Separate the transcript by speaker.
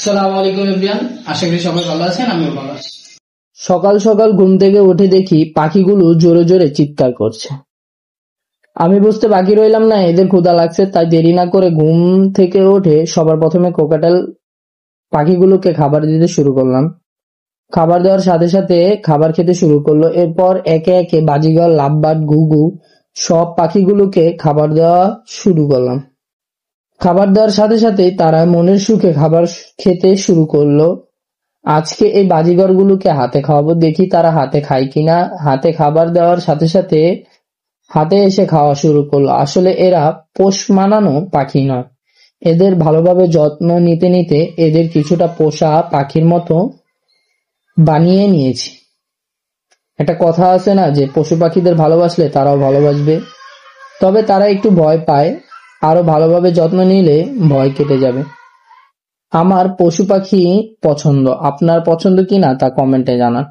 Speaker 1: আসসালামু আলাইকুম এভরিওয়ান, আশা করি সবাই ভালো আছেন। আমিও ভালো আছি।
Speaker 2: সকাল সকাল ঘুম থেকে উঠে দেখি পাখিগুলো জোরে জোরে চিৎকার করছে। আমি বুঝতে বাকি রইলাম না এদের ক্ষুধা লাগছে, তাই দেরি না করে ঘুম থেকে উঠে সবার প্রথমে কোকাটেল পাখিগুলোকে খাবার দিতে শুরু করলাম। খাবার দেওয়ার সাথে সাথে খাবার খেতে শুরু করলো। এরপর একে একে বাজিগর, লাভবার্ড, ঘুঘু সব পাখিগুলোকে খাবার দেওয়া শুরু করলাম। খাবার দেওয়ার সাথে সাথে তারা মনের সুখে খাবার খেতে শুরু করলো। আজকে এই বাজিগরগুলোকে হাতে খাওয়াবো, দেখি তারা হাতে খায় কিনা। হাতে খাবার দেওয়ার সাথে সাথে হাতে এসে খাওয়া শুরু করলো। আসলে এরা পোষ মানানো পাখি নয়, এদের ভালোভাবে যত্ন নিতে নিতে এদের কিছুটা পোষা পাখির মতো বানিয়ে নিয়েছি। একটা কথা আছে না যে পশু পাখিদের ভালোবাসলে তারাও ভালোবাসবে। তবে তারা একটু ভয় পায়, আরো ভালোভাবে যত্ন নিলে ভয় কেটে যাবে। আমার পশু পাখি পছন্দ, আপনার পছন্দ কিনা তা কমেন্টে জানান।